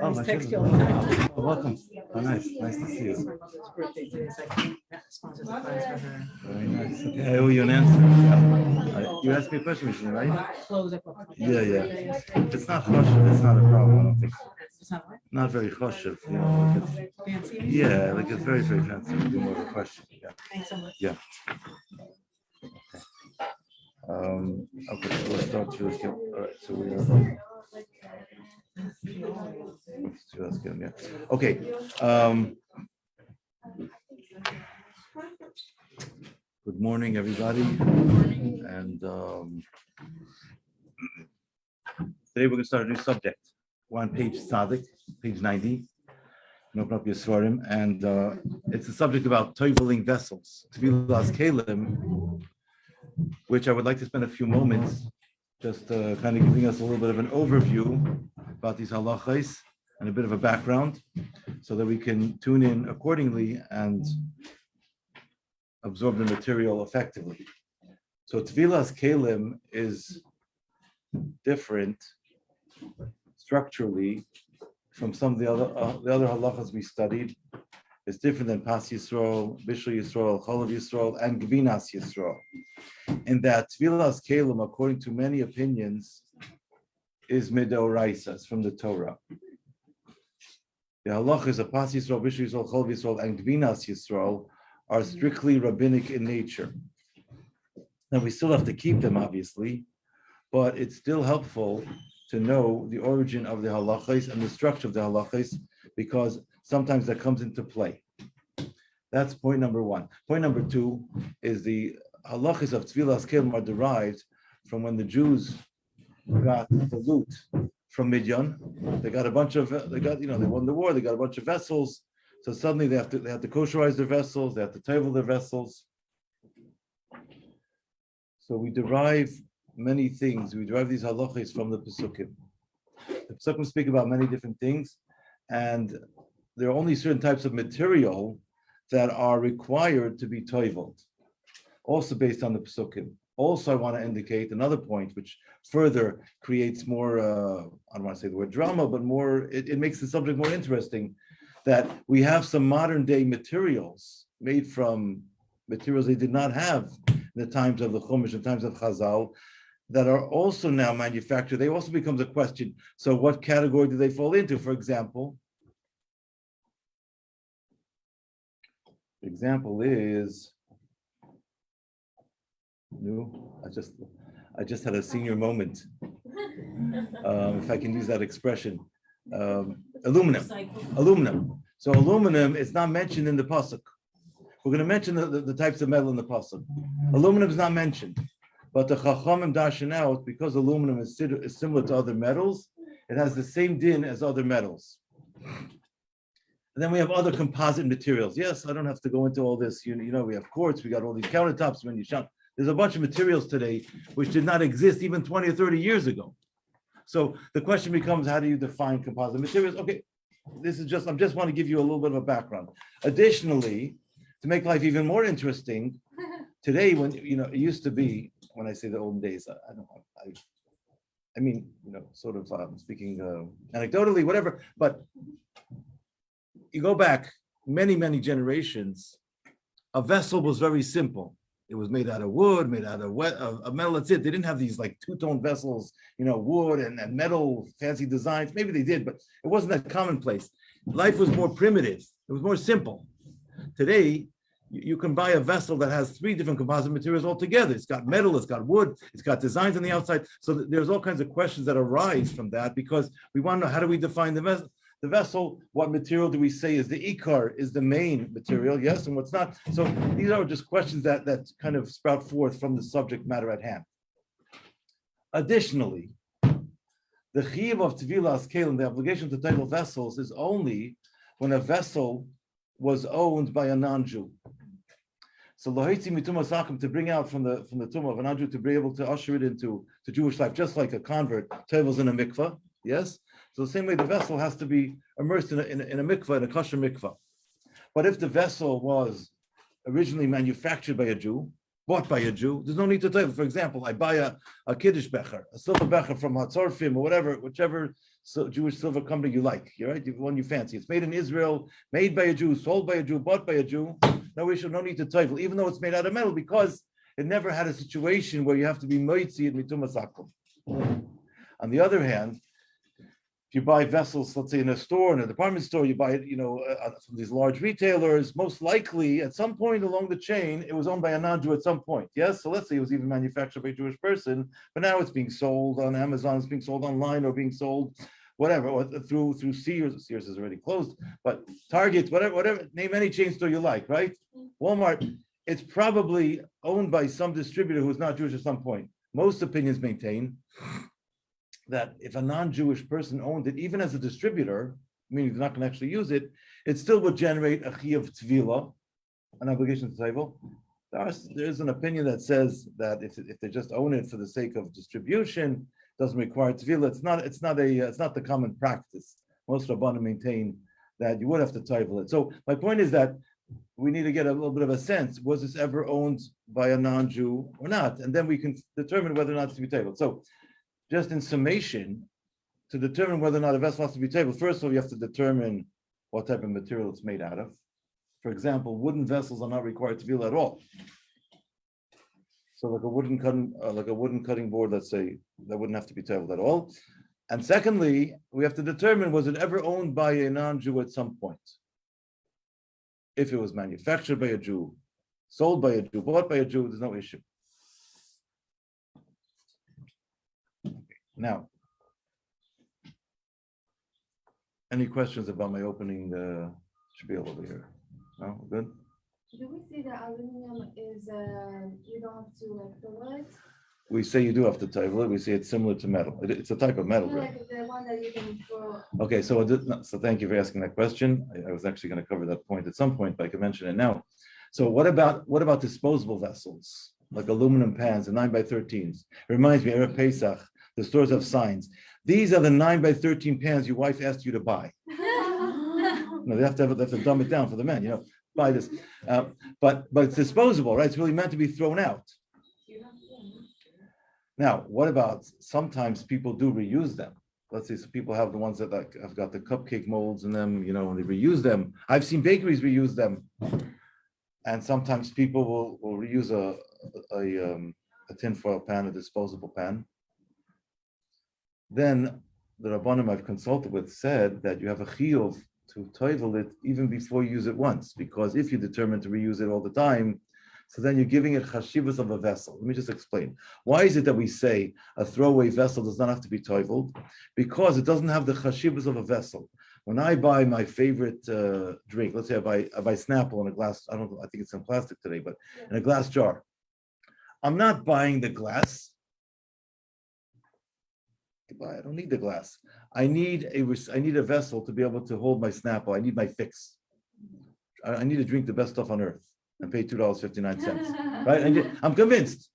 Oh, my text you all the time. Oh, welcome. Oh, nice to see you. It's my mother's birthday today, so I can't sponsor the class for her. Very nice. Okay, I owe you an answer. You asked me a question, Michelle, right? Close up. Yeah. If it's not choshev, it's not a problem. I don't think. It's not what? Not very choshev, Like it's, Fancy? yeah, like it's very, very fancy. We'll do more of a question. Yeah. Thanks so much. Yeah. Okay, so let's start to all right, so we are. Let's get them, yeah. Okay. Good morning, everybody. And today we're going to start a new subject. We're on page Tzaddik, page 90. Open up your Svarim, and it's a subject about toiveling vessels, Tvilas Kalim, which I would like to spend a few moments just kind of giving us a little bit of an overview about these halachos and a bit of a background so that we can tune in accordingly and absorb the material effectively. So Tvilas Kalim is different structurally from some of the other halachas we studied. It's different than Pas Yisrael, Bishul Yisrael, Cholav Yisrael, and Gvinas Yisrael. In that Tvilas Kalim, according to many opinions, is Midoraisa, it's from the Torah. The halachas of Pas Yisrael, Bishul Yisrael, Cholav Yisrael, and Gvinas Yisrael are strictly rabbinic in nature. Now we still have to keep them, obviously, but it's still helpful to know the origin of the halachas and the structure of the halachas, because sometimes that comes into play. That's point number one. Point number two is the halachas of Tvilas Kalim are derived from when the Jews got the loot from Midian. They got a bunch of, they won the war, they got a bunch of vessels. So suddenly they have to kosherize their vessels, they have to table their vessels. So we derive many things. We derive these halachas from the Pesukim. The Pesukim speak about many different things, and there are only certain types of material that are required to be toiveled, also based on the Pesukim. Also, I want to indicate another point which further creates more, I don't want to say the word drama, but more, it makes the subject more interesting, that we have some modern day materials made from materials they did not have in the times of the Chumash and times of Chazal, that are also now manufactured. They also becomes a question. So what category do they fall into? For example, the example is, I just had a senior moment, if I can use that expression. Aluminum. So aluminum is not mentioned in the pasuk. We're going to mention the types of metal in the pasuk. Aluminum is not mentioned. But the Chachamim dashen out, because aluminum is similar to other metals, it has the same din as other metals. And then we have other composite materials. Yes, I don't have to go into all this. You know, we have quartz, we got all these countertops. There's a bunch of materials today which did not exist even 20 or 30 years ago. So the question becomes, how do you define composite materials? Okay, I just want to give you a little bit of a background. Additionally, to make life even more interesting, today, when it used to be, when I say the olden days, I mean, sort of speaking anecdotally, whatever, but you go back many, many generations, a vessel was very simple. It was made out of wood, made out of metal, that's it. They didn't have these like two-tone vessels, wood and metal, fancy designs. Maybe they did, but it wasn't that commonplace. Life was more primitive. It was more simple. Today, you can buy a vessel that has 3 different composite materials altogether. It's got metal, it's got wood, it's got designs on the outside. So there's all kinds of questions that arise from that, because we want to know, how do we define the vessel? What material do we say is the Iyar, is the main material, yes, and what's not? So these are just questions that kind of sprout forth from the subject matter at hand. Additionally, the chiyuv of Tvilas Kalim, the obligation to title vessels, is only when a vessel was owned by a non-Jew. So Lohitzi mituma sakim, to bring out from the tumah of a non-Jew, to be able to usher it into Jewish life, just like a convert travels in a mikvah. Yes. So the same way the vessel has to be immersed in a mikvah, in a kosher mikvah. But if the vessel was originally manufactured by a Jew, bought by a Jew, there's no need to tell. For example, I buy a Kiddush becher, a silver becher from Hatzorfim or whatever, whichever Jewish silver company you like, right? The one you fancy. It's made in Israel, made by a Jew, sold by a Jew, bought by a Jew. No issue, no need to tell, even though it's made out of metal, because it never had a situation where you have to be moitzi and mitumas akum. On the other hand, if you buy vessels, let's say in a store, in a department store, you buy it, from these large retailers, most likely at some point along the chain, it was owned by a non-Jew at some point. Yes, so let's say it was even manufactured by a Jewish person, but now it's being sold on Amazon, it's being sold online, or being sold whatever, or through Sears. Sears is already closed, but Target, whatever, name any chain store you like, right? Walmart, it's probably owned by some distributor who's not Jewish at some point. Most opinions maintain that if a non-Jewish person owned it, even as a distributor, meaning they're not going to actually use it, it still would generate a chi of tvila, an obligation to table. There's an opinion that says that if they just own it for the sake of distribution, doesn't require tvila. It's not the common practice. Most Rabbanim maintain that you would have to table it. So my point is that we need to get a little bit of a sense: was this ever owned by a non-Jew or not? And then we can determine whether or not it's to be tabled. So, just in summation, to determine whether or not a vessel has to be tabled, first of all, you have to determine what type of material it's made out of. For example, wooden vessels are not required to be at all. So, like a wooden cutting board, let's say, that wouldn't have to be tabled at all. And secondly, we have to determine, was it ever owned by a non-Jew at some point? If it was manufactured by a Jew, sold by a Jew, bought by a Jew, there's no issue. Now, any questions about my opening spiel over here? No, good? Do we see that aluminum is, you don't have to table it? We say you do have to table it. We say it's similar to metal. It's a type of metal. No, like the one that you can throw. Okay, so thank you for asking that question. I was actually going to cover that point at some point, but I can mention it now. So what about disposable vessels, like aluminum pans, the 9x13s? It reminds me, Erev Pesach, the stores have signs. These are the 9x13 pans your wife asked you to buy. No, they have to dumb it down for the men, buy this. But it's disposable, right? It's really meant to be thrown out. Now, what about sometimes people do reuse them? Let's say some people have the ones that have got the cupcake molds in them, and they reuse them. I've seen bakeries reuse them. And sometimes people will reuse a tinfoil pan, a disposable pan. Then the Rabbanim I've consulted with said that you have a chiyuv to toivel it even before you use it once, because if you determine to reuse it all the time, so then you're giving it chashivas of a vessel. Let me just explain. Why is it that we say a throwaway vessel does not have to be toiveled? Because it doesn't have the chashivas of a vessel. When I buy my favorite drink, let's say I buy Snapple in a glass, I think it's in plastic today, but in a glass jar. I'm not buying the glass. I don't need the glass. I need a vessel to be able to hold my Snapple. I need my fix. I need to drink the best stuff on earth and pay $2.59, right? I'm convinced.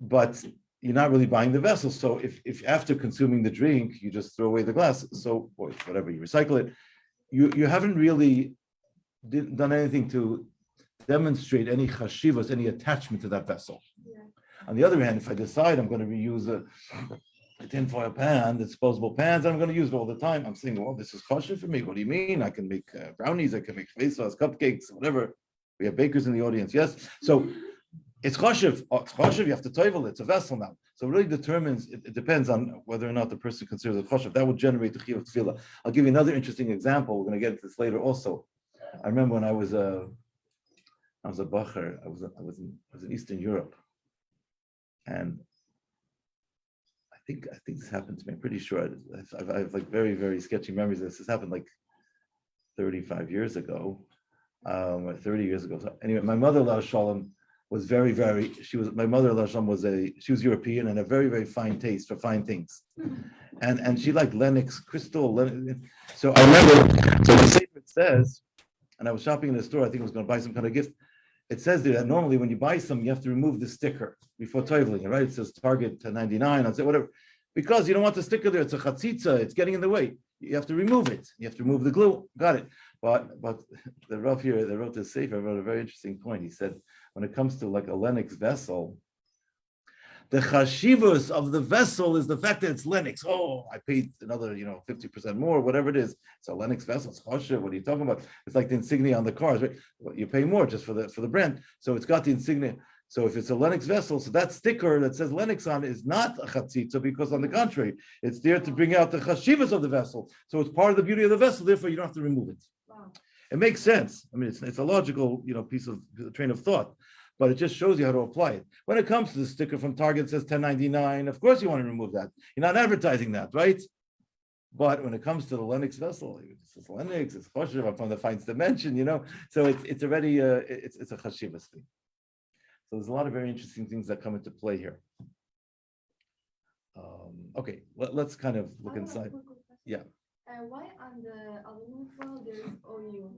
But you're not really buying the vessel. So if after consuming the drink, you just throw away the glass, or whatever, you recycle it, you haven't really done anything to demonstrate any chashivas, any attachment to that vessel. Yeah. On the other hand, if I decide I'm going to reuse a tinfoil pan, disposable pans, I'm going to use it all the time, I'm saying, well, this is kosher for me. What do you mean? I can make brownies, I can make fesas, cupcakes, whatever. We have bakers in the audience, yes? So it's choshev. It's choshev, you have to toivel it. It's a vessel now. So it really determines, it depends on whether or not the person considers it choshev. That would generate the chiyuv tefillah. I'll give you another interesting example. We're going to get into this later also. I remember when I was a bacher, I was in Eastern Europe. And I think this happened to me. I'm pretty sure I have like very, very sketchy memories of this. This happened like 35 years ago, or 30 years ago. So anyway, my mother-in-law Shalom was very, very. She was European and a very, very fine taste for fine things, and she liked Lennox crystal. So I remember. So the Sefer says, and I was shopping in the store. I think I was going to buy some kind of gift. It says there that normally when you buy some, you have to remove the sticker before toiveling, right? It says Target 99, I'd say whatever. because you don't want the sticker there. It's a chatzitza. It's getting in the way. You have to remove it. You have to remove the glue. Got it. But the Rav here, they wrote this sefer, wrote a very interesting point. He said, when it comes to like a Lennox vessel, the chashivus of the vessel is the fact that it's Lennox. Oh, I paid another, 50% more, whatever it is. It's a Lennox vessel. It's chashiv. What are you talking about? It's like the insignia on the cars, right? Well, you pay more just for the brand. So it's got the insignia. So if it's a Lennox vessel, so that sticker that says Lennox on it is not a chatzitza, because on the contrary, it's there to bring out the chashivas of the vessel. So it's part of the beauty of the vessel. Therefore, you don't have to remove it. Wow. It makes sense. I mean, it's a logical, piece of train of thought, but it just shows you how to apply it. When it comes to the sticker from Target that says $10.99, of course you want to remove that. You're not advertising that, right? But when it comes to the Lennox vessel, it's Lennox, it's chashiv from the finest dimension, So it's already it's a chashivas thing. So there's a lot of very interesting things that come into play here. Okay, let's kind of look inside. Yeah. Why on the aluminum foil there is oil?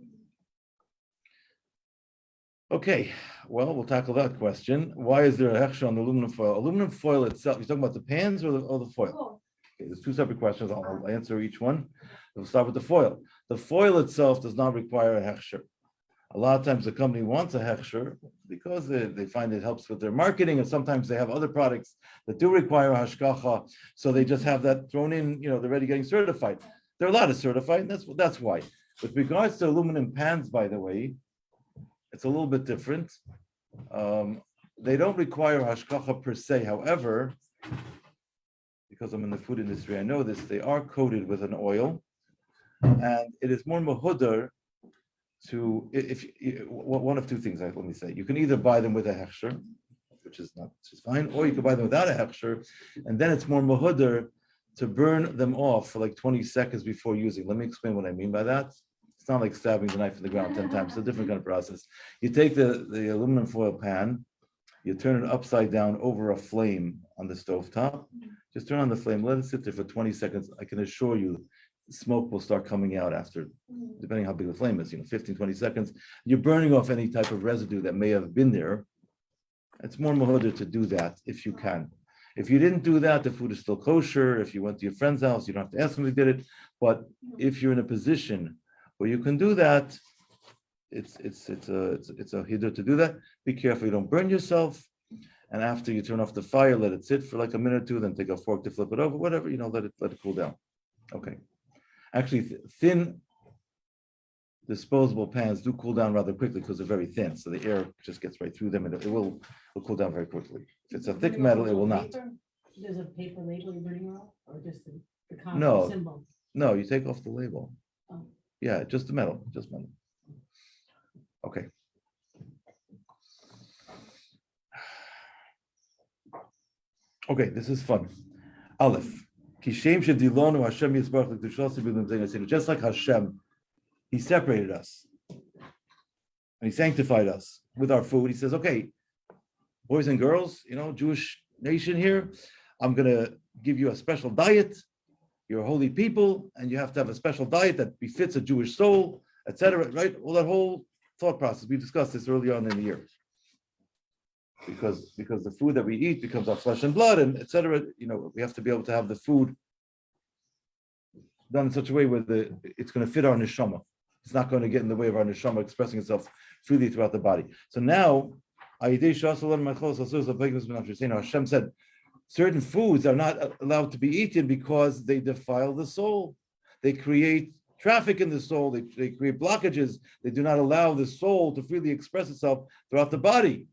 Okay, well, we'll tackle that question. Why is there a hechsher on the aluminum foil? Aluminum foil itself, you're talking about the pans or the foil? Oh, Okay, there's two separate questions. I'll answer each one. We'll start with the foil. The foil itself does not require a hechsher. A lot of times the company wants a hechsher because they find it helps with their marketing, and sometimes they have other products that do require hashgacha, so they just have that thrown in, they're already getting certified. They're allowed to certify, and that's why. With regards to aluminum pans, by the way, it's a little bit different. They don't require hashgacha per se. However, because I'm in the food industry, I know this, they are coated with an oil, and it is more mahudar to, one of two things, let me say. You can either buy them with a hechsher, which is fine, or you can buy them without a hechsher, and then it's more mahudar to burn them off for like 20 seconds before using. Let me explain what I mean by that. It's not like stabbing the knife in the ground 10 times. It's a different kind of process. You take the aluminum foil pan, you turn it upside down over a flame on the stovetop. Just turn on the flame, let it sit there for 20 seconds. I can assure you, smoke will start coming out after, depending how big the flame is, 15, 20 seconds. You're burning off any type of residue that may have been there. It's more mahudar to do that if you can. If you didn't do that, the food is still kosher. If you went to your friend's house, you don't have to ask them if they did it. But if you're in a position where you can do that, it's a hiddur to do that. Be careful you don't burn yourself. And after you turn off the fire, let it sit for like a minute or two, then take a fork to flip it over, whatever, let it cool down. Okay. Actually, thin disposable pans do cool down rather quickly because they're very thin. So the air just gets right through them, and it will cool down very quickly. If it's a thick metal, it will not. There's a paper label you're burning off, or just the No. common symbol? No, you take off the label. Oh. Yeah, just the metal, just metal. Okay. Okay, this is fun. Aleph. Just like Hashem, He separated us and He sanctified us with our food. He says, okay, boys and girls, Jewish nation here, I'm going to give you a special diet. You're a holy people, and you have to have a special diet that befits a Jewish soul, etc. Right? Well, that whole thought process, we discussed this early on in the year. Because the food that we eat becomes our flesh and blood, and etc. We have to be able to have the food done in such a way where it's going to fit our neshama. It's not going to get in the way of our neshama expressing itself freely throughout the body. So now, Hashem said certain foods are not allowed to be eaten because they defile the soul. They create traffic in the soul. They create blockages. They do not allow the soul to freely express itself throughout the body.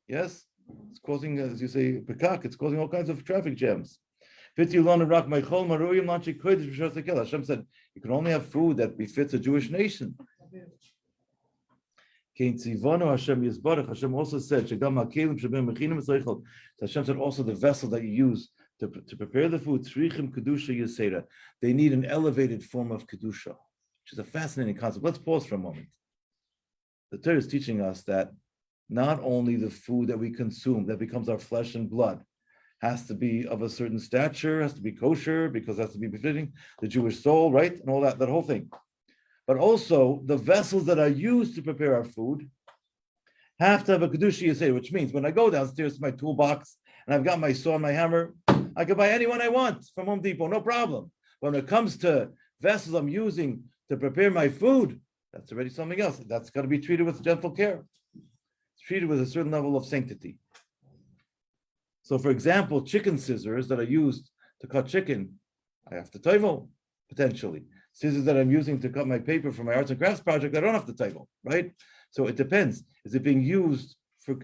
Yes, it's causing, as you say, pekak. It's causing all kinds of traffic jams. Hashem said you can only have food that befits a Jewish nation. Hashem also said, Hashem said also the vessel that you use to prepare the food, they need an elevated form of kedusha, which is a fascinating concept. Let's pause for a moment. The Torah is teaching us that not only the food that we consume, that becomes our flesh and blood, has to be of a certain stature, has to be kosher, because it has to be befitting the Jewish soul, right? And all that whole thing. But also, the vessels that are used to prepare our food have to have a kedusha yisei, which means when I go downstairs to my toolbox and I've got my saw and my hammer, I can buy any one I want from Home Depot, no problem. When it comes to vessels I'm using to prepare my food, that's already something else. That's got to be treated with gentle care. It's treated with a certain level of sanctity. So, for example, chicken scissors that are used to cut chicken, I have to toivel, potentially. Scissors that I'm using to cut my paper for my arts and crafts project, I don't have to toivel, right? So it depends. Is it being used for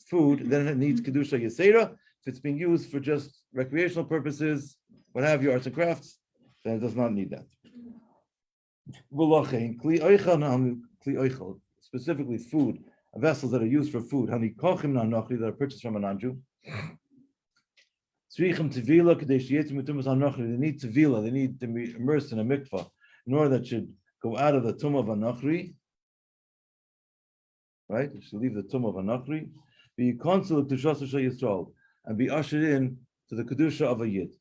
food? Then it needs kedusha yesera. If it's being used for just recreational purposes, what have you, arts and crafts, then it does not need that. Specifically food, vessels that are used for food, that are purchased from a non-Jew. They need tevila, they need to be immersed in a mikvah in order that should go out of the tomb of a nachri, right? It should leave the tomb of a nachri, be consul to Yisrael, and be ushered in to the kedusha of a yid.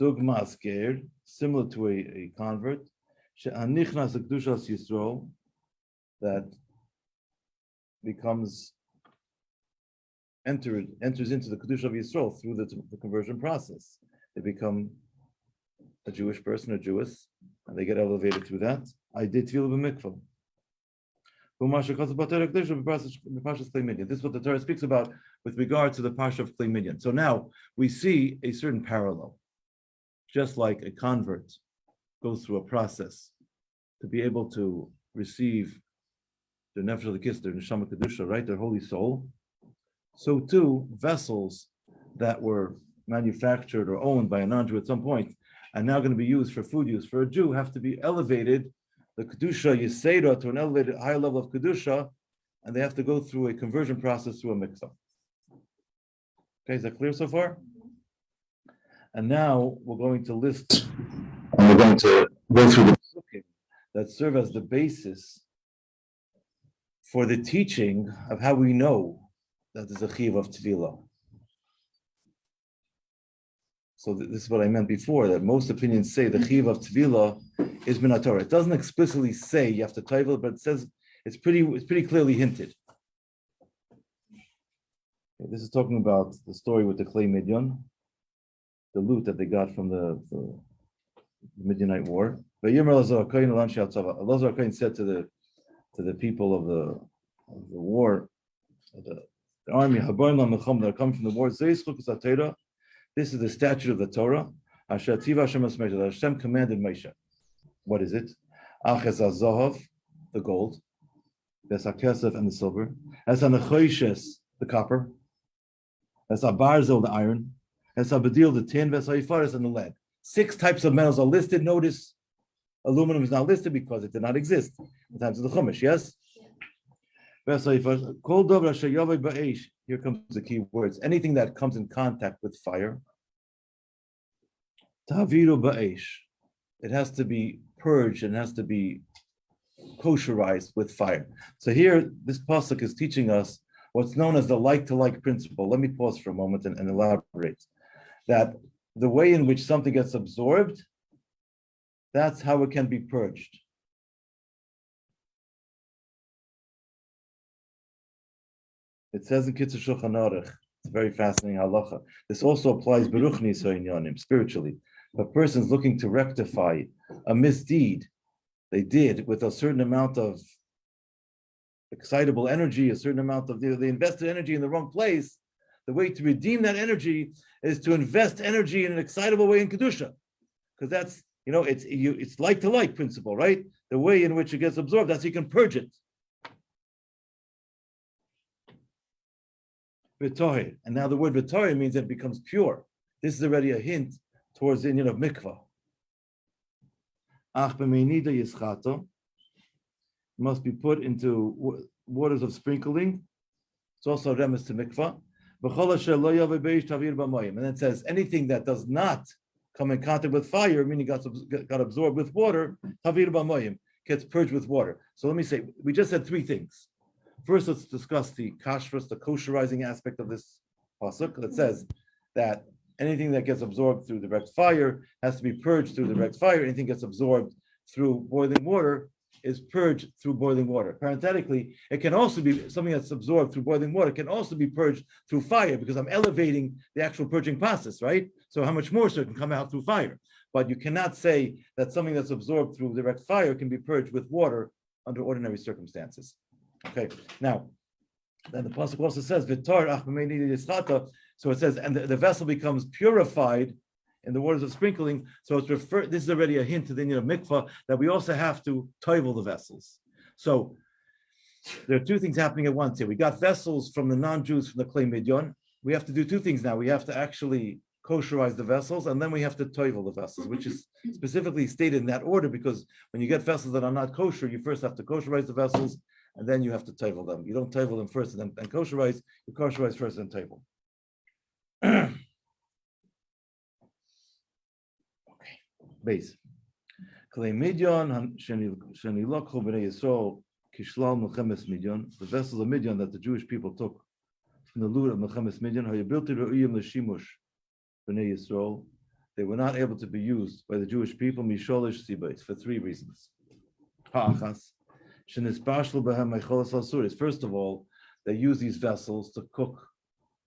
Dugma scared, similar to a convert, she'anichnas kedushas Yisrael, that becomes enters into the kedusha of Yisrael through the conversion process. They become a Jewish person, a Jewess, and they get elevated through that. I did tefillah b'mikvah. This is what the Torah speaks about with regard to the Parsha of Klei Minyan. So now we see a certain parallel. Just like a convert goes through a process to be able to receive their nefesh l'kis, their neshama kedusha, right, their holy soul. So too, vessels that were manufactured or owned by a non-Jew at some point are now going to be used for food use. For a Jew, have to be elevated, the kedusha yisera, to an elevated higher level of kedusha, and they have to go through a conversion process through a mikvah. Okay, is that clear so far? And now we're going to list, and we're going to go through the psukim that serve as the basis for the teaching of how we know that there's a chiyuv of tevilah. So this is what I meant before, that most opinions say the chiyuv of tevilah is min haTorah. It doesn't explicitly say you have to tevel, but it says it's pretty clearly hinted. Okay, this is talking about the story with the Klei Midyan, the loot that they got from the Midianite war. Elazar HaKohen said to the people of the war, the army, that are coming from the war, this is the statute of the Torah, that Hashem commanded Moshe. What is it? The gold, Kesef and the silver, the copper, the iron, the tin, and the lead. 6 types of metals are listed. Notice aluminum is not listed because it did not exist in the times of the Chumash, yes? Here comes the key words. Anything that comes in contact with fire, it has to be purged and has to be kosherized with fire. So here, this pasuk is teaching us what's known as the like-to-like principle. Let me pause for a moment and elaborate. That the way in which something gets absorbed, that's how it can be purged. It says in Kitzur Shulchan Aruch, it's a very fascinating halacha. This also applies beruchni soinyanim, spiritually. If a person's looking to rectify a misdeed they did with a certain amount of excitable energy, a certain amount of, they invested energy in the wrong place, the way to redeem that energy is to invest energy in an excitable way in Kedusha. Because that's, it's like-to-like principle, right? The way in which it gets absorbed, that's how you can purge it. V'toher. And now the word v'toher means that it becomes pure. This is already a hint towards the Indian of mikvah. Ach b'meinida yischato, must be put into waters of sprinkling. It's also a remes to mikvah. And then it says anything that does not come in contact with fire, meaning got absorbed with water, gets purged with water. So let me say, we just said 3 things. First, let's discuss the kashrus, the kosherizing aspect of this pasuk that says that anything that gets absorbed through direct fire has to be purged through direct fire. Anything gets absorbed through boiling water is purged through boiling water. Parenthetically, it can also be something that's absorbed through boiling water, can also be purged through fire because I'm elevating the actual purging process, right? So how much more so it can come out through fire. But you cannot say that something that's absorbed through direct fire can be purged with water under ordinary circumstances. Okay, now, then the pasuk also says, Vitar ach b'mei yischata. So it says, and the vessel becomes purified in the waters of sprinkling. So it's referred, this is already a hint to the Indian of mikvah, that we also have to toivel the vessels. So there are two things happening at once here. We got vessels from the non-Jews from the clay midyon. We have to do two things now. We have to actually kosherize the vessels, and then we have to toivel the vessels, which is specifically stated in that order, because when you get vessels that are not kosher, you first have to kosherize the vessels, and then you have to toivel them. You don't toivel them first and then kosherize. You kosherize first and toivel. Base. Clay midyon sheni lokhu b'nei Yisrael kishlal melchemes midyon. The vessels of midyon that the Jewish people took from the loot of melchemes midyon hayabilti re'uyim l'shimush b'nei Yisrael. They were not able to be used by the Jewish people misholish sibais for three reasons. Ha'achas shenispashlu b'hem mecholas asuris. First of all, they use these vessels to cook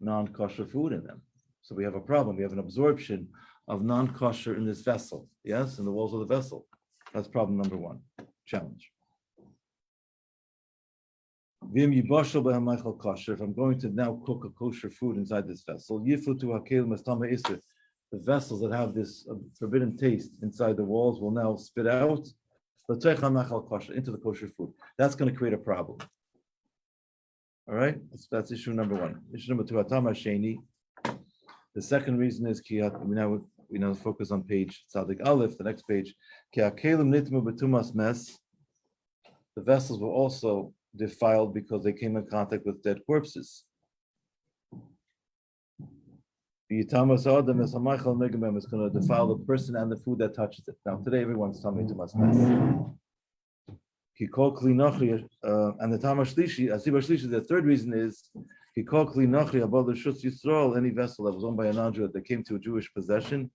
non-kosher food in them. So we have a problem. We have an absorption of non-kosher in this vessel, yes, in the walls of the vessel. That's problem number one, challenge. If I'm going to now cook a kosher food inside this vessel, the vessels that have this forbidden taste inside the walls will now spit out into the kosher food. That's going to create a problem. All right, that's issue number one. Issue number two, atama sheni. The second reason is we now focus on page Tzadik Aleph, the next page. The vessels were also defiled because they came in contact with dead corpses. It's going to defile the person and the food that touches it. Now today everyone's tummy tumas mess. And the Tama Shlishi, Asiba Shlishi, the third reason is any vessel that was owned by a non-Jew that came to a Jewish possession,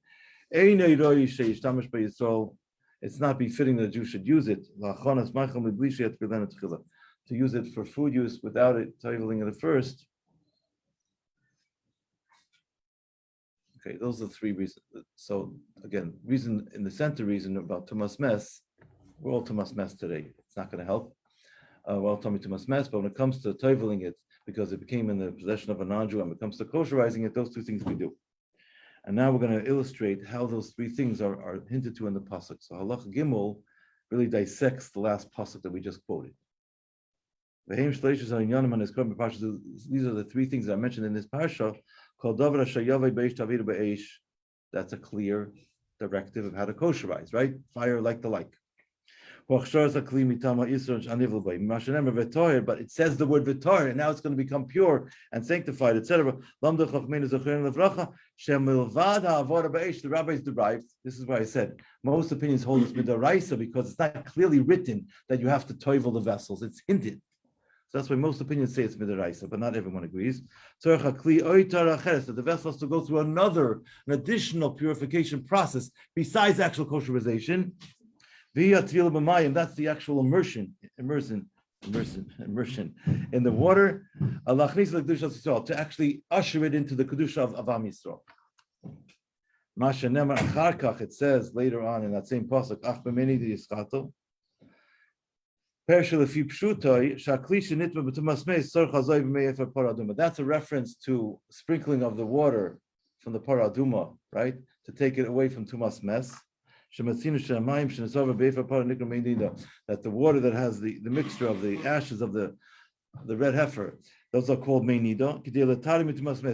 it's not befitting that a Jew should use it. To use it for food use without it toiveling it at first. Okay, those are the three reasons. So again, reason in the center reason about Tumas Mess, we're all Tumas Mess today. It's not going to help. We're all Tumas Mess, but when it comes to toiveling it, because it became in the possession of a non-Jew, and when it comes to kosherizing it, those two things we do. And now we're going to illustrate how those three things are hinted to in the pasuk. So Halach Gimel really dissects the last pasuk that we just quoted. These are the three things that I mentioned in this parsha. That's a clear directive of how to kosherize, right? Fire like the like. But it says the word vitar, and now it's going to become pure and sanctified, etc. The rabbis derived, this is why I said, most opinions hold this midaraisa because it's not clearly written that you have to toivel the vessels, it's hinted. So that's why most opinions say it's midaraisa, but not everyone agrees. That the vessel has to go through an additional purification process besides actual kosherization. That's the actual immersion in the water. To actually usher it into the kedusha of Am Yisrael. It says later on in that same pasuk, that's a reference to sprinkling of the water from the paraduma, right? To take it away from tumas mes. That the water that has the mixture of the ashes of the red heifer, those are called meinida,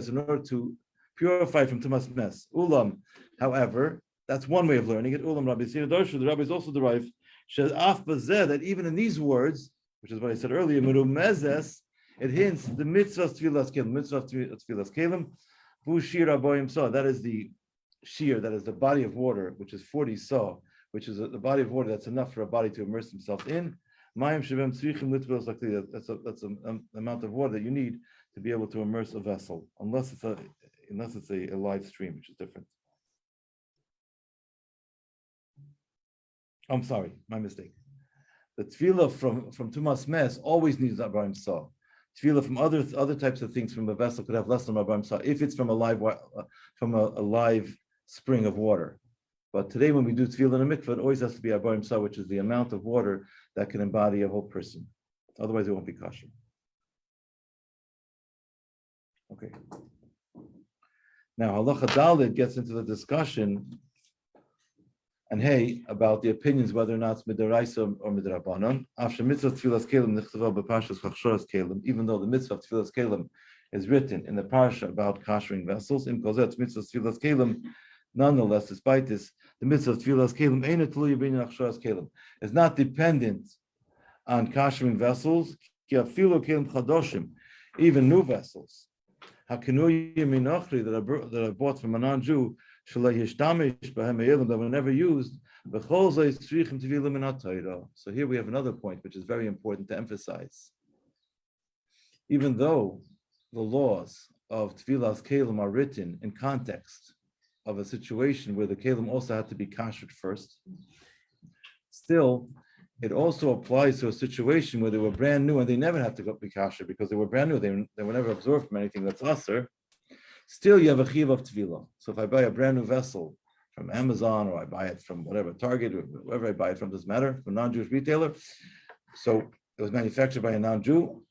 in order to purify from tumas mes. Ulam, however, that's one way of learning it. Ulam Rabbi Darshu, the rabbis also derive that even in these words, which is what I said earlier, it hints the mitzvah tfilas kelim, that is the shear, that is the body of water, which is 40 saw, which is the body of water that's enough for a body to immerse himself in. That's an amount of water that you need to be able to immerse a vessel, unless it's a live stream, which is different. I'm sorry, my mistake. The tefillah from Tumas Mes always needs Abraham Saw. Tefillah from other types of things from a vessel could have less than Abraham Saw if it's from a live spring of water. But today, when we do tefillah in a mikveh, it always has to be Abraham Saw, which is the amount of water that can embody a whole person. Otherwise, it won't be kosher. Okay. Now, halacha daled gets into the discussion, and hey, about the opinions whether or not it's midaraisa or midrabanan. After mitzvah tefillas kelim nichtav b'parshas chachshoras kelim, even though the mitzvah of tefillas kelim is written in the parsha about koshering vessels, in kozet mitzvah tefillas kelim. Nonetheless, despite this, the mitzvah of tefillas kelim eina tluya b'inyan chachshoras kelim is not dependent on koshering vessels. Ki afilu kelim chadoshim, even new vessels. Hakinuya minochri that are bought from a non-Jew. That were never used. So here we have another point which is very important to emphasize. Even though the laws of Tfilas Kelim are written in context of a situation where the Kelim also had to be kashered first, still, it also applies to a situation where they were brand new and they never had to be kashered because they were brand new. They were never absorbed from anything that's usher. Still, you have a chiv of tefillah. So if I buy a brand new vessel from Amazon or I buy it from whatever, Target or wherever I buy it from, doesn't matter, from a non-Jewish retailer. So it was manufactured by a non-Jew.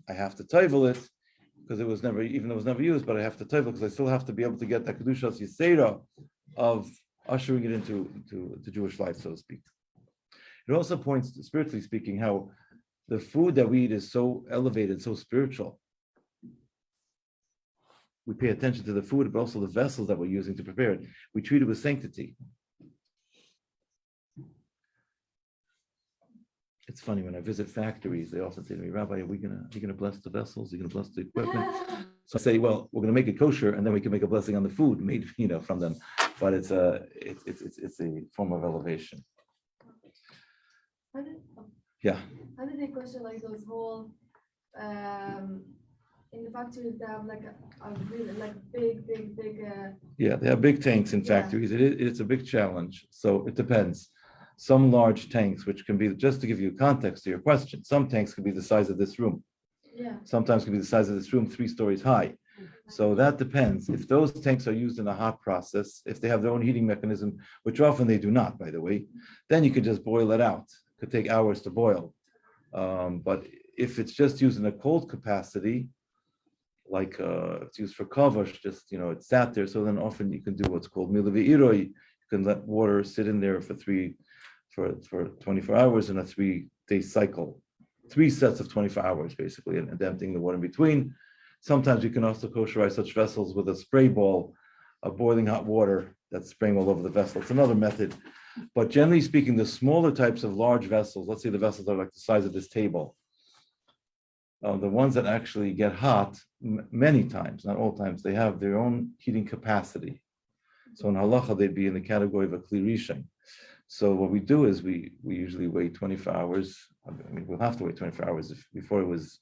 I have to taivel it because it was never used, but I have to taivel because I still have to be able to get the kedushas yisera of ushering it into Jewish life, so to speak. It also points to, spiritually speaking, how the food that we eat is so elevated, so spiritual. We pay attention to the food, but also the vessels that we're using to prepare it. We treat it with sanctity. It's funny when I visit factories, they often say to me, "Rabbi, are you gonna bless the vessels? Are you gonna bless the equipment?" So I say, "Well, we're gonna make it kosher, and then we can make a blessing on the food made, from them." But it's a form of elevation. Yeah. How did they kosher like those whole in the factories they have like a really like big Yeah, they have big tanks in factories. It's a big challenge. So it depends. Some large tanks, which can be, just to give you context to your question, some tanks can be the size of this room. Yeah. Sometimes can be the size of this room, 3 stories high. So that depends. If those tanks are used in a hot process, if they have their own heating mechanism, which often they do not, by the way, then you could just boil it out. It could take hours to boil. But if it's just used in a cold capacity, like it's used for kavash, just it's sat there. So then often you can do what's called milavi'iroi. You can let water sit in there for 24 hours in a 3-day cycle, 3 sets of 24 hours basically, and emptying the water in between. Sometimes you can also kosherize such vessels with a spray ball of boiling hot water that's spraying all over the vessel. It's another method. But generally speaking, the smaller types of large vessels, let's say the vessels are like the size of this table, the ones that actually get hot, many times, not all times, they have their own heating capacity. So in halacha, they'd be in the category of a kli rishon. So what we do is we usually wait 24 hours. I mean, we'll have to wait 24 hours before it was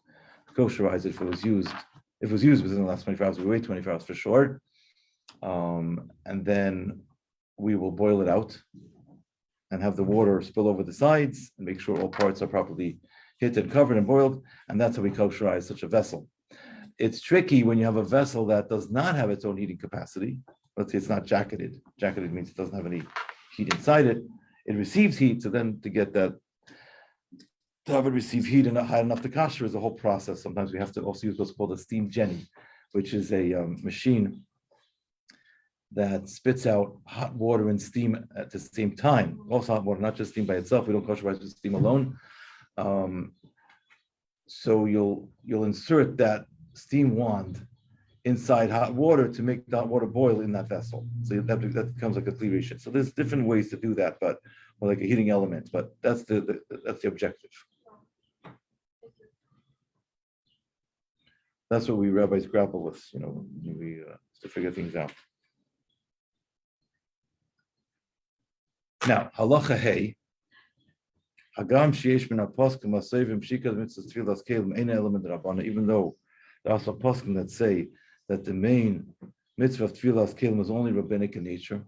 kosherized. If it was used within the last 24 hours, we wait 24 hours for sure. And then we will boil it out and have the water spill over the sides and make sure all parts are properly heated, covered, and boiled. And that's how we kosherize such a vessel. It's tricky when you have a vessel that does not have its own heating capacity. Let's say it's not jacketed. Jacketed means it doesn't have any heat inside it. It receives heat. So then to have it receive heat and not hot enough to kosher is a whole process. Sometimes we have to also use what's called a steam jenny, which is a machine that spits out hot water and steam at the same time. Also hot water, not just steam by itself. We don't kosherize with steam alone. So you'll insert that steam wand inside hot water to make the hot water boil in that vessel. So that becomes like a kli rishon. So there's different ways to do that, or like a heating element. But that's the objective. That's what we rabbis grapple with, to figure things out. Now, halacha hey. Hagam sheyesh min haposkim asevim shikad mitzvah tfilas kelim ein element rabbanan. Even though there are some poskim that say that the main mitzvah of tfilas kelim is only rabbinic in nature.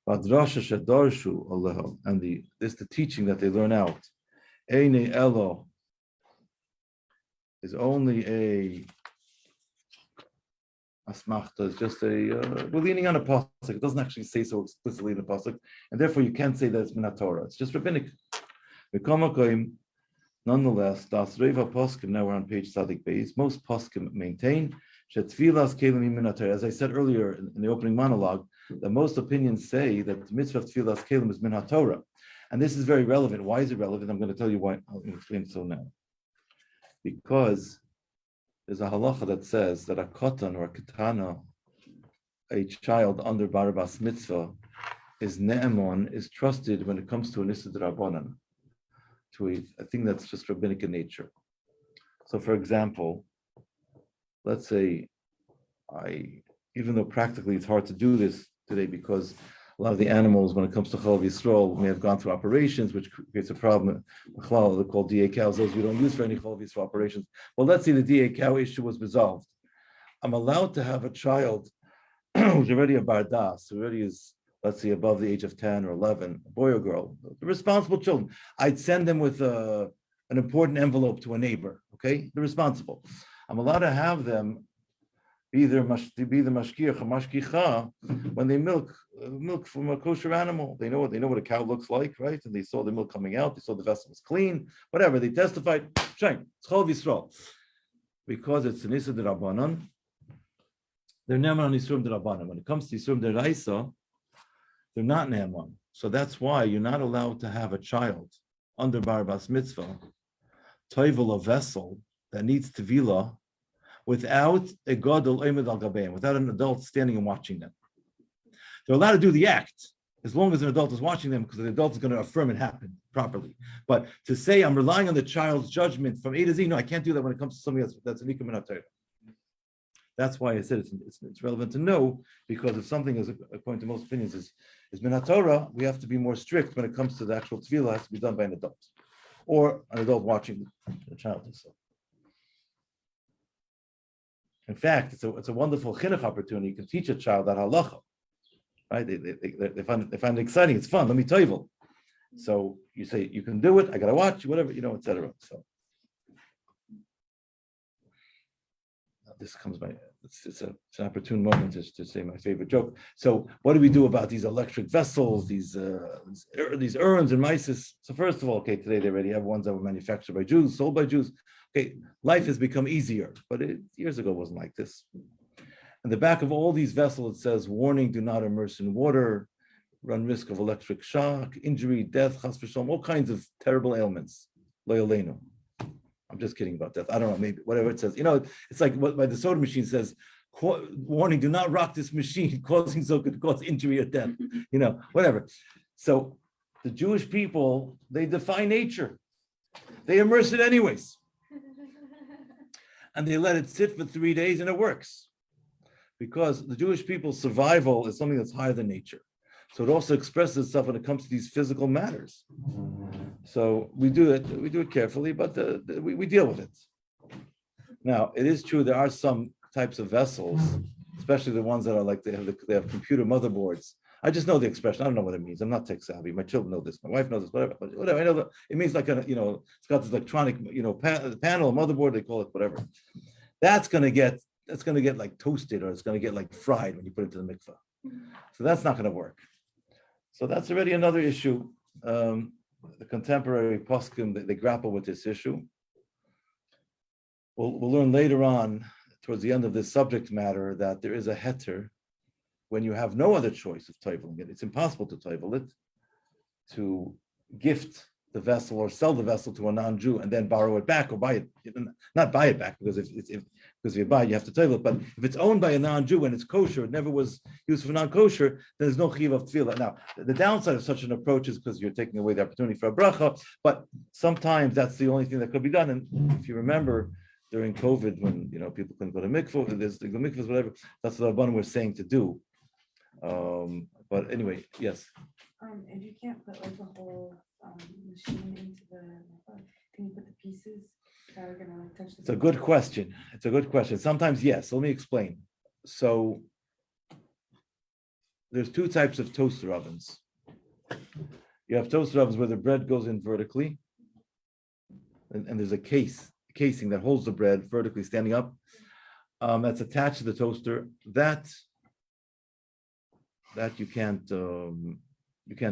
Vadrasha shedarshu aleho, and the teaching that they learn out. Eine elo is only a asmachta, is just a we're leaning on a pasuk. It doesn't actually say so explicitly in the pasuk, and therefore you can't say that it's min Torah. It's just rabbinic. Nonetheless, das Reva Poskim, now we're on page Sadik Beis, most Poskim maintain Shetfilas Kelim min Torah. As I said earlier in the opening monologue, that most opinions say that the mitzvah of Tfilas Kelim is min Torah. And this is very relevant. Why is it relevant? I'm going to tell you why. I'll explain so now. Because there's a halacha that says that a katan or a katana, a child under Barabas mitzvah, is ne'emon, is trusted when it comes to an issa d'Rabbanan, to a thing that's just rabbinic in nature. So, for example, let's say even though practically it's hard to do this today because a lot of the animals, when it comes to Chalav Yisrael, may have gone through operations, which creates a problem. They're called DA cows, those we don't use for any Chalav Yisrael operations. Well, let's say the DA cow issue was resolved. I'm allowed to have a child who's already a bardas, who already is, let's say, above the age of 10 or 11, a boy or girl, the responsible children. I'd send them with an important envelope to a neighbor, okay? They're responsible. I'm allowed to have them be the mashkiach or mashkicha when they milk from a kosher animal. They know what a cow looks like, right? And they saw the milk coming out. They saw the vessel was clean. Whatever they testified, shine. It's Chol Yisrael because it's an Issa d'Rabbanan. They're ne'eman on Yisurim d'Rabbanan. When it comes to Yisurim d'Oraisa, they're not ne'eman. So that's why you're not allowed to have a child under Barabas mitzvah, toivel, a vessel that needs tevilah, without a gadol omed al gabeim, without an adult standing and watching them. They're allowed to do the act as long as an adult is watching them, because the adult is going to affirm it happened properly. But to say I'm relying on the child's judgment from A to Z, no, I can't do that when it comes to something that's an ikam min Torah. That's why I said it's relevant to know, because if something is, according to most opinions, is min Torah, we have to be more strict when it comes to the actual tefillah. It has to be done by an adult, or an adult watching the child do so. In fact, it's a wonderful chinuch opportunity. You can teach a child that halacha, right? They find it exciting. It's fun. Let me toivel. So you say you can do it. I gotta watch whatever, etc. So this comes by. It's an opportune moment to say my favorite joke. So what do we do about these electric vessels, these urns and mices? So first of all, okay, today they already have ones that were manufactured by Jews, sold by Jews. Okay, life has become easier, but years ago wasn't like this. In the back of all these vessels, it says, warning, do not immerse in water, run risk of electric shock, injury, death, chas v'shalom, all kinds of terrible ailments. Lo yaleinu. I'm just kidding about death. I don't know, maybe, whatever it says. It's like what by the soda machine says, warning, do not rock this machine, causing so could cause injury or death, whatever. So the Jewish people, they defy nature. They immerse it anyways. And they let it sit for 3 days and it works. Because the Jewish people's survival is something that's higher than nature. So it also expresses itself when it comes to these physical matters. So we do it carefully, but we deal with it. Now, it is true there are some types of vessels, especially the ones that are like they have computer motherboards. I just know the expression. I don't know what it means. I'm not tech savvy. My children know this. My wife knows this. Whatever. But whatever. I know that it means like it's got this electronic, panel, motherboard. They call it whatever. That's gonna get like toasted, or it's gonna get like fried when you put it into the mikvah. So that's not gonna work. So that's already another issue. The contemporary poskim, they grapple with this issue. We'll learn later on, towards the end of this subject matter, that there is a heter when you have no other choice of toiveling it. It's impossible to toivel it, to gift the vessel or sell the vessel to a non-Jew and then borrow it back or buy it. Not buy it back, because if you buy it, you have to toivel it. But if it's owned by a non-Jew and it's kosher, it never was used for non-kosher, then there's no chiyuv of tefillah. Now, the downside of such an approach is because you're taking away the opportunity for a bracha, but sometimes that's the only thing that could be done. And if you remember, during COVID, when people couldn't go to mikvah, there's the mikvahs, whatever, that's what Rabban was saying to do. But anyway, yes. If you can't put like the whole machine into can you put the pieces that are gonna touch the? It's a good question. Sometimes yes. Let me explain. So there's two types of toaster ovens. You have toaster ovens where the bread goes in vertically, and there's a casing that holds the bread vertically standing up. That's attached to the toaster. That you can't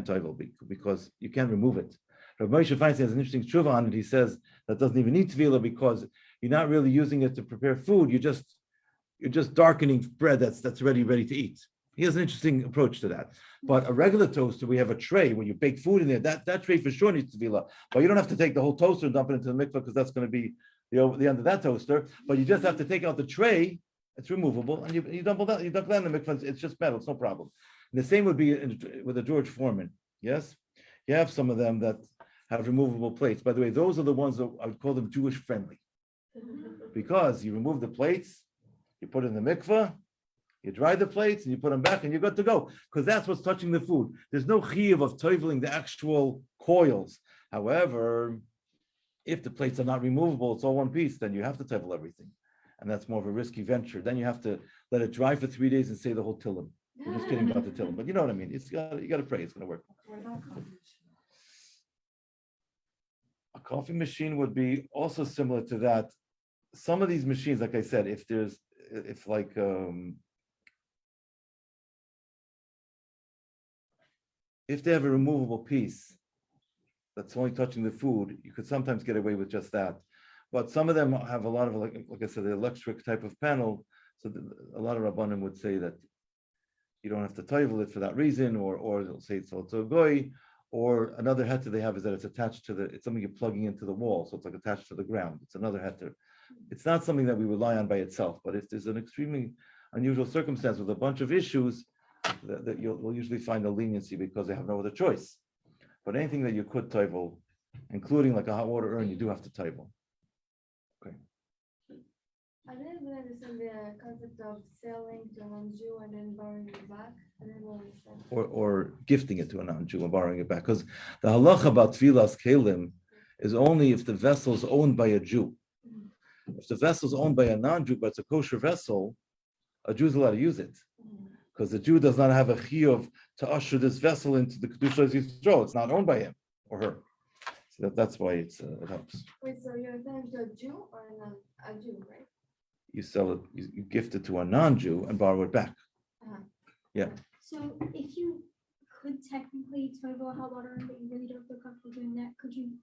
toggle because you can't remove it. Rabbi Moshe Feinstein has an interesting tshuva on it. He says that doesn't even need tefillah because you're not really using it to prepare food. You're just darkening bread that's ready to eat. He has an interesting approach to that. But a regular toaster, we have a tray where you bake food in there. That tray for sure needs tefillah. But you don't have to take the whole toaster and dump it into the mikvah because that's going to be the end of that toaster. But you just have to take out the tray. It's removable, and you dump that in the mikvah. It's just metal. It's no problem. And the same would be with a George Foreman. Yes, you have some of them that have removable plates. By the way, those are the ones that I would call them Jewish friendly, because you remove the plates, you put it in the mikvah, you dry the plates, and you put them back, and you're good to go. Because that's what's touching the food. There's no chiyuv of toveling the actual coils. However, if the plates are not removable, it's all one piece, then you have to tovel everything. And that's more of a risky venture. Then you have to let it dry for 3 days and say the whole tillim. We're just kidding about the tillim, but you know what I mean. You got to pray. It's going to work. A coffee machine would be also similar to that. Some of these machines, like I said, if they have a removable piece that's only touching the food, you could sometimes get away with just that. But some of them have a lot of, like I said, the electric type of panel. So a lot of Rabbanim would say that you don't have to tovel it for that reason, or they'll say it's also a goy. Or another heter they have is that it's attached to it's something you're plugging into the wall, so it's like attached to the ground. It's another heter. It's not something that we rely on by itself, but if there's an extremely unusual circumstance with a bunch of issues, that you'll usually find a leniency because they have no other choice. But anything that you could tovel, including like a hot water urn, you do have to tovel. Okay. I didn't really understand the concept of selling to a non-Jew and then borrowing it back. I didn't really understand. Or gifting it to a non-Jew and borrowing it back. Because the halacha about tfilas kelim is only if the vessel is owned by a Jew. If the vessel is owned by a non-Jew, but it's a kosher vessel, a Jew is allowed to use it. Because the Jew does not have a chiyuv to usher this vessel into the Kedusha Yisrael. It's not owned by him or her. So that's why it helps. Wait, so you're selling to a Jew or a Jew, right? You sell it, you gift it to a non-Jew and borrow it back. Yeah. So if you could technically total a hot water, but you really don't feel comfortable doing that, could you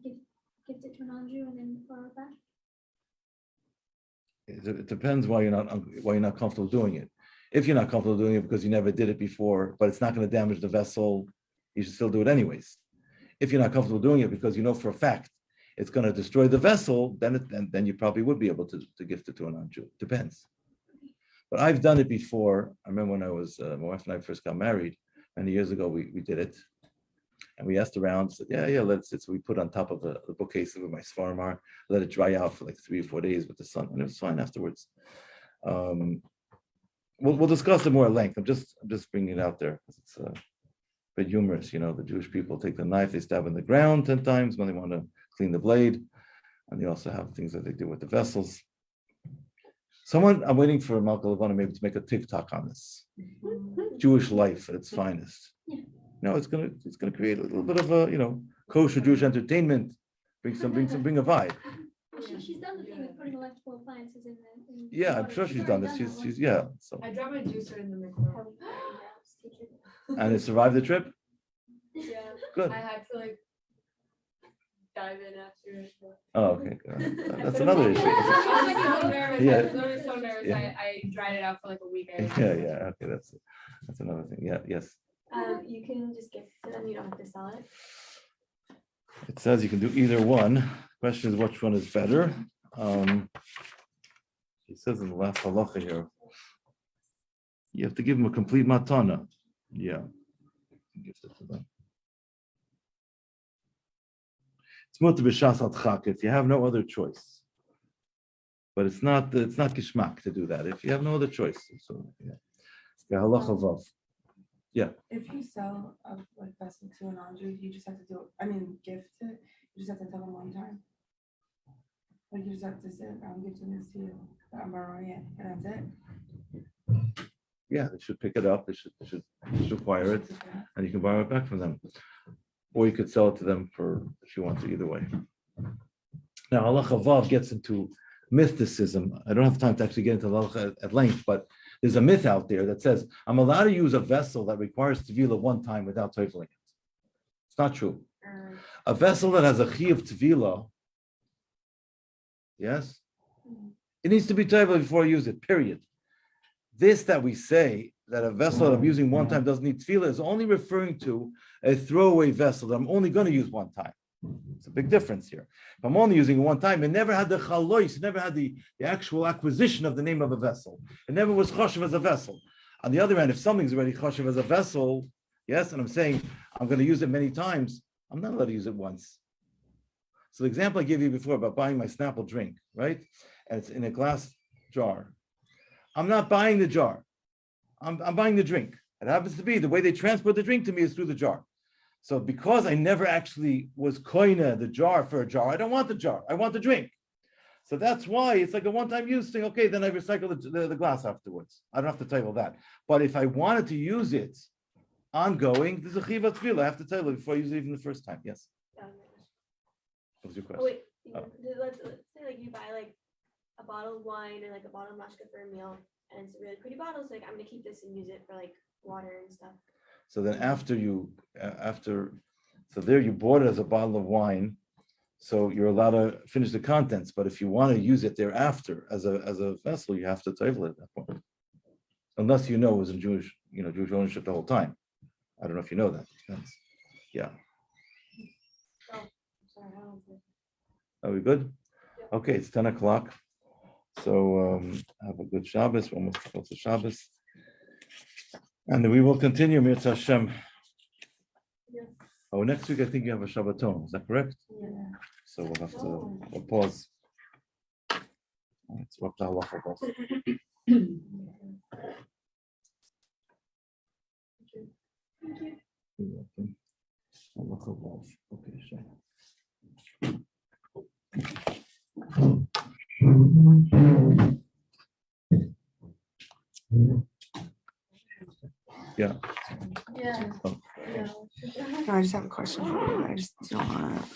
gift it to a non-Jew and then borrow it back? It depends why you're not comfortable doing it. If you're not comfortable doing it because you never did it before, but it's not going to damage the vessel, you should still do it anyways. If you're not comfortable doing it because you know for a fact it's going to destroy the vessel, then you probably would be able to gift it to a non-Jew. Depends. But I've done it before. I remember when I was, my wife and I first got married, many years ago, we did it. And we asked around, said, yeah, let's it. So we put on top of the bookcase with my svarmar, let it dry out for like 3 or 4 days with the sun, and it was fine afterwards. We'll discuss it more at length. I'm just bringing it out there. It's a bit humorous, the Jewish people take the knife, they stab in the ground 10 times when they want to clean the blade. And they also have things that they do with the vessels. I'm waiting for Malka Levana maybe to make a TikTok on this. Jewish life at its finest. It's gonna create a little bit of a kosher Jewish entertainment. Bring a vibe. She's done the thing with putting electrical appliances in the Yeah, I'm sure she's done this. She's yeah. So. I dropped my juicer in the microwave. And it survived the trip? Yeah. Good. I had to dive in after it. Oh, okay. That's another issue. I was so nervous. Yeah. I was literally so nervous. Yeah. I dried it out for like a week. Yeah. Okay, that's another thing. Yeah. Yes. You can just gift it and you don't have to sell it. It says you can do either one. Question is which one is better. He says in the last halacha here, you have to give him a complete matana. Yeah. Gift it to them. It's mutar b'shas adchak if you have no other choice. But it's not gishmak to do that if you have no other choice. So yeah. Halacha vav. Yeah. If you sell a vessel to a non-Jew, you just have to gift it. You just have to tell them one time. Like you just have to say, I'm gifting this to you, I'm borrowing it, and that's it. yeah, they should pick it up. They should acquire it, and you can borrow it back from them, or you could sell it to them for if you want to. Either way. Now, halacha vav gets into mysticism. I don't have time to actually get into halacha at length, but there's a myth out there that says I'm allowed to use a vessel that requires tevila one time without toiveling it. It's not true. A vessel that has a chi of tevila, yes, it needs to be toivel before I use it. Period. This that we say that a vessel that I'm using one time doesn't need tefillah is only referring to a throwaway vessel that I'm only going to use one time. It's a big difference here. If I'm only using it one time, it never had the chalois, it never had the actual acquisition of the name of a vessel. It never was choshev as a vessel. On the other hand, if something's already choshev as a vessel, yes, and I'm saying I'm going to use it many times, I'm not allowed to use it once. So the example I gave you before about buying my Snapple drink, right? And it's in a glass jar. I'm not buying the jar. I'm buying the drink. It happens to be the way they transport the drink to me is through the jar. So because I never actually was koina the jar for a jar, I don't want the jar. I want the drink. So that's why it's like a one-time use thing. Okay, then I recycle the glass afterwards. I don't have to table that. But if I wanted to use it ongoing, there's a chiva tefillah. I have to tell it before I use it even the first time. Yes. What was your question? Oh wait, Oh. let's say like you buy like a bottle of wine or like a bottle of mashka for a meal, and it's a really pretty bottle. So like I'm gonna keep this and use it for like water and stuff. So then so there you bought it as a bottle of wine, so you're allowed to finish the contents. But if you want to use it thereafter as a vessel, you have to table it at that point, unless you know it was in Jewish ownership the whole time. I don't know if you know that. Depends. Yeah. Are we good? Okay, it's 10 o'clock. So have a good Shabbos. We're almost close to Shabbos. And then we will continue, Mirza Hashem. Oh, next week I think you have a Shabbaton. Is that correct? Yeah. So we'll have to we'll pause. Let's swap the halacha both. You're welcome. Halacha both. Okay, sure. Yeah. Yeah. Oh. No, I just have a question for you. I just don't want to